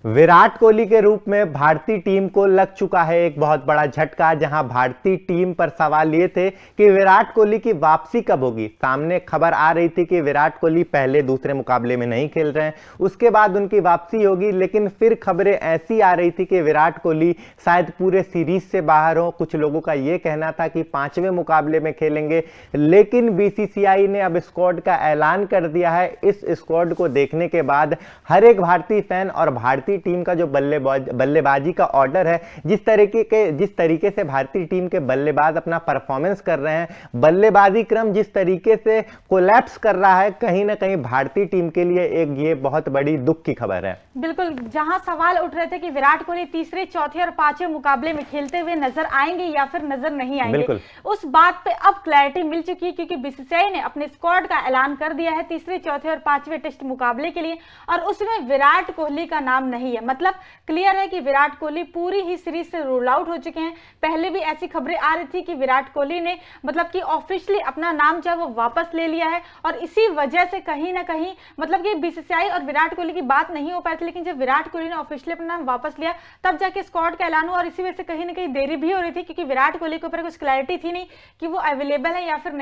विराट कोहली के रूप में भारतीय टीम को लग चुका है एक बहुत बड़ा झटका, जहां भारतीय टीम पर सवाल ये थे कि विराट कोहली की वापसी कब होगी। सामने खबर आ रही थी कि विराट कोहली पहले दूसरे मुकाबले में नहीं खेल रहे हैं, उसके बाद उनकी वापसी होगी, लेकिन फिर खबरें ऐसी आ रही थी कि विराट कोहली शायद पूरे सीरीज से बाहर हो। कुछ लोगों का यह कहना था कि 5वें मुकाबले में खेलेंगे, लेकिन बीसीसीआई ने अब स्क्वाड का ऐलान कर दिया है। इस स्क्वाड को देखने के बाद हर एक भारतीय फैन और भारतीय टीम का जो बल्लेबाजी का ऑर्डर है, जिस तरीके से भारतीय टीम के बल्लेबाज अपना परफॉर्मेंस कर रहे हैं, बल्लेबाजी क्रम जिस तरीके से कोलैप्स कर रहा है, कहीं ना कहीं भारतीय टीम के लिए एक ये बहुत बड़ी दुख की खबर है। बिल्कुल, जहां सवाल उठ रहे थे कि विराट कोहली तीसरे, चौथे और 5वें मुकाबले में खेलते हुए नजर आएंगे या फिर नजर नहीं आएंगे, उस बात पे अब क्लैरिटी मिल चुकी है, क्योंकि बीसीसीआई ने अपने स्क्वाड का ऐलान कर दिया है तीसरे, चौथे और 5वें टेस्ट मुकाबले के लिए, और उसमें विराट कोहली का नाम नहीं है। मतलब क्लियर है कि विराट कोहली पूरी ही सीरीज से रूल आउट हो चुके हैं। पहले भी ऐसी खबरें आ रही थी कि विराट कोहली ने मतलब कि ऑफिशियली अपना नाम जो है वो वापस ले लिया है, और इसी वजह से कहीं ना कहीं मतलब कि बीसीसीआई और विराट कोहली की बात नहीं हो पाई थी। लेकिन जब विराट कोहली ने ऑफिशियली अपना नाम वापस लिया, तब जाके स्क्वाड का ऐलान हुआ, और इसी वजह से कहीं ना कहीं देरी भी हो रही थी, क्योंकि विराट कोहली के ऊपर कुछ क्लैरिटी थी नहीं कि वो अवेलेबल है या फिर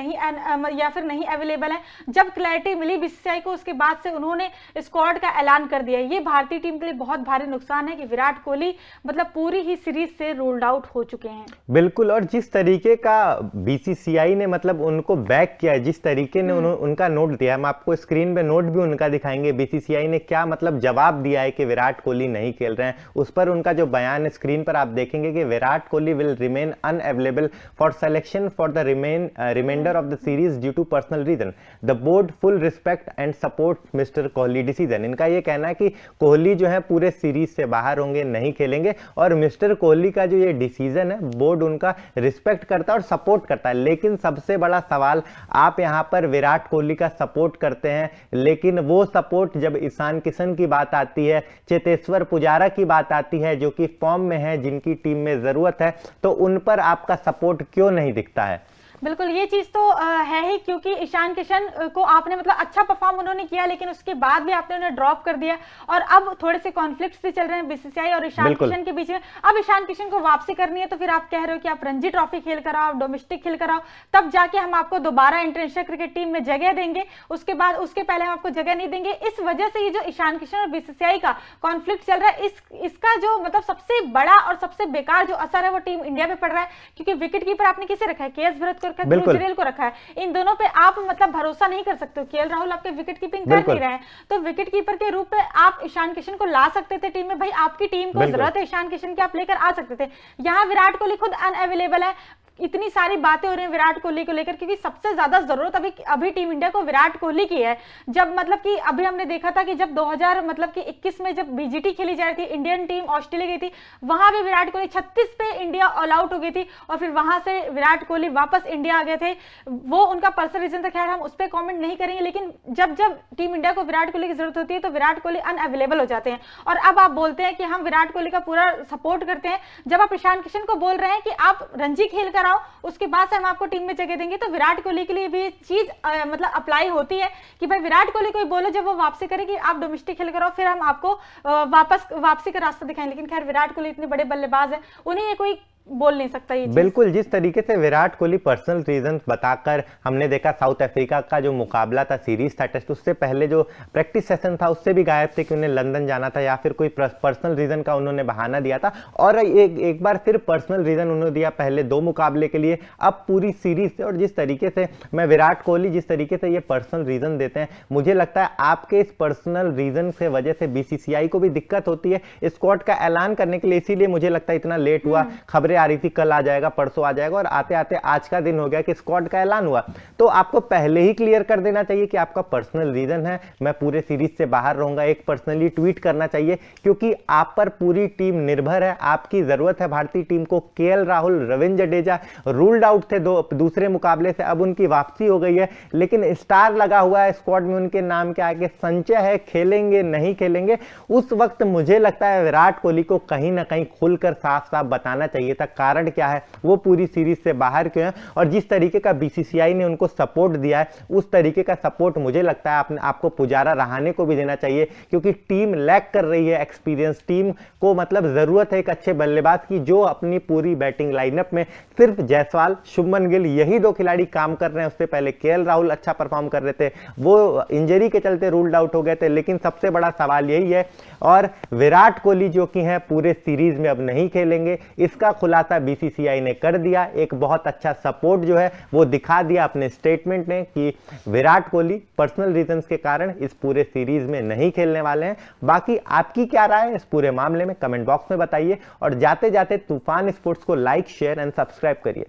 नहीं अवेलेबल है। जब क्लैरिटी मिली बीसीसीआई को, उसके बाद से उन्होंने स्क्वाड का ऐलान कर दिया। ये भारतीय टीम के लिए बहुत भारी नुकसान है कि विराट कोहली मतलब पूरी ही सीरीज से रूल्ड आउट हो चुके हैं। बिल्कुल, और जिस तरीके का बीसीसीआई ने मतलब उनको बैक किया है, जिस तरीके ने उनका नोट दिया, हम आपको स्क्रीन पे नोट भी उनका दिखाएंगे। बीसीसीआई ने क्या मतलब जवाब दिया है कि विराट कोहली नहीं खेल रहे हैं, उस पर उनका जो बयान स्क्रीन पर आप देखेंगे कि Virat Kohli will remain unavailable for selection for the reminder of the series due to personal reason. The board full respect and support mister Kohli decision. इनका यह कहना है कि कोहली जो है पूरे सीरीज से बाहर होंगे, नहीं खेलेंगे, और मिस्टर कोहली का जो ये डिसीजन है, बोर्ड उनका रिस्पेक्ट करता है और सपोर्ट करता है। लेकिन सबसे बड़ा सवाल, आप यहां पर विराट कोहली का सपोर्ट करते हैं, लेकिन वो सपोर्ट जब ईशान किशन की बात आती है, चेतेश्वर पुजारा की बात आती है, जो कि फॉर्म में है, जिनकी टीम में जरूरत है, तो उन पर आपका सपोर्ट क्यों नहीं दिखता है? बिल्कुल, ये चीज तो है ही, क्योंकि ईशान किशन को आपने मतलब अच्छा परफॉर्म उन्होंने किया, लेकिन उसके बाद भी आपने उन्हें ड्रॉप कर दिया, और अब थोड़े से कॉन्फ्लिक्ट्स भी चल रहे हैं बीसीसीआई और ईशान किशन के बीच में। अब ईशान किशन को वापसी करनी है, तो फिर आप कह रहे हो कि आप रणजी ट्रॉफी खेल कर आओ, डोमेस्टिक खेल कर आओ, तब जाके हम आपको दोबारा इंटरनेशनल क्रिकेट टीम में जगह देंगे, उसके पहले हम आपको जगह नहीं देंगे। इस वजह से ये जो ईशान किशन और बीसीसीआई का कॉन्फ्लिक्ट चल रहा है, इसका जो मतलब सबसे बड़ा और सबसे बेकार जो असर है वो टीम इंडिया पे पड़ रहा है, क्योंकि विकेट कीपर आपने किसे रखा है? केएस भरत को रखा है, जुरेल को रखा है। इन दोनों पे आप मतलब भरोसा नहीं कर सकते हो। केएल राहुल आपके विकेट कीपिंग कर नहीं रहे हैं, तो विकेट कीपर के रूप में आप ईशान किशन को ला सकते थे टीम में। भाई, आपकी टीम को जरूरत है ईशान किशन की, आप लेकर आ सकते थे। यहाँ विराट कोहली खुद अनअवेलेबल है। इतनी सारी बातें हो रही हैं विराट कोहली को लेकर, क्योंकि सबसे ज्यादा जरूरत अभी टीम इंडिया को विराट कोहली की है। जब मतलब कि अभी हमने देखा था कि जब 2021 में जब बीजीटी खेली जा रही थी, इंडियन टीम ऑस्ट्रेलिया गई थी, वहां भी विराट कोहली 36 पे इंडिया ऑल आउट हो गई थी, और फिर वहां से विराट कोहली वापस इंडिया आ गए थे। वो उनका पर्सनल रीजन था, खैर हम उस पर कॉमेंट नहीं करेंगे, लेकिन जब टीम इंडिया को विराट कोहली की जरूरत होती है तो विराट कोहली अनअवेलेबल हो जाते हैं। और अब आप बोलते हैं कि हम विराट कोहली का पूरा सपोर्ट करते हैं, जब आप ईशान किशन को बोल रहे हैं कि आप रणजी खेल कर आओ, उसके बाद से हम आपको टीम में जगह देंगे, तो विराट कोहली के लिए भी चीज मतलब अप्लाई होती है कि भाई विराट कोहली को बोलो जब वो वापसी करे कि आप डोमेस्टिक खेल कर आओ, फिर हम आपको वापसी का रास्ता दिखाएं। लेकिन खैर विराट कोहली इतने बड़े बल्लेबाज हैं, उन्हें ये कोई बोल नहीं सकता ये चीज। बिल्कुल, जिस तरीके से विराट कोहली पर्सनल रीजन बताकर, हमने देखा साउथ अफ्रीका का जो मुकाबला था, सीरीज था, टेस्ट, उससे पहले जो प्रैक्टिस सेशन था उससे भी गायब थे कि उन्हें लंदन जाना था, या फिर कोई पर्सनल रीजन का उन्होंने बहाना दिया था, और एक बार फिर पर्सनल रीजन उन्होंने दिया पहले 2 मुकाबले के लिए, अब पूरी सीरीज से। और जिस तरीके से मैं विराट कोहली जिस तरीके से ये पर्सनल रीजन देते हैं, मुझे लगता है आपके इस पर्सनल रीजन से वजह से बीसीसीआई को भी दिक्कत होती है स्क्वाड का ऐलान करने के लिए, इसीलिए मुझे लगता है इतना लेट हुआ। खबरें आ रही थी कल आ जाएगा, परसों आ जाएगा, और आते आते आज का दिन हो गया कि स्क्वाड का ऐलान हुआ। तो आपको पहले ही क्लियर कर देना चाहिए कि आपका पर्सनल रीजन है, मैं पूरे सीरीज से बाहर रहूंगा। एक पर्सनली ट्वीट करना चाहिए, क्योंकि आप पर पूरी टीम निर्भर है, आपकी जरूरत है भारतीय टीम को। KL Rahul, Ravindra Jadeja ruled out थे दूसरे मुकाबले से, अब उनकी वापसी हो गई है, लेकिन स्टार लगा हुआ है स्क्वाड में उनके नाम के आगे, संचय है, खेलेंगे नहीं खेलेंगे। उस वक्त मुझे लगता है विराट कोहली को कहीं ना कहीं खुलकर साफ साफ बताना चाहिए था ऐसा कारण क्या है, वो पूरी सीरीज से बाहर क्यों है, और जिस तरीके का बीसीसीआई ने उनको सपोर्ट दिया है उस तरीके का सपोर्ट मुझे लगता है आपको पुजारा रहाणे को भी देना चाहिए, क्योंकि टीम लैक कर रही है एक्सपीरियंस। टीम को मतलब जरूरत है एक अच्छे बल्लेबाज की जो अपनी पूरी बैटिंग लाइनअप में सिर्फ जायसवाल, शुभमन गिल यही दो खिलाड़ी काम कर रहे हैं। उससे पहले केएल राहुल अच्छा परफॉर्म कर रहे थे, वो इंजरी के चलते रूल्ड आउट हो गए थे। लेकिन सबसे बड़ा सवाल यही है, और विराट कोहली जो कि हैं पूरे सीरीज में अब नहीं खेलेंगे, इसका खुलासा बीसीसीआई ने कर दिया। एक बहुत अच्छा सपोर्ट जो है वो दिखा दिया अपने स्टेटमेंट ने कि विराट कोहली पर्सनल रीजंस के कारण इस पूरे सीरीज में नहीं खेलने वाले हैं। बाकी आपकी क्या राय है इस पूरे मामले में, कमेंट बॉक्स में बताइए, और जाते जाते तूफान स्पोर्ट्स को लाइक, शेयर एंड सब्सक्राइब करिए।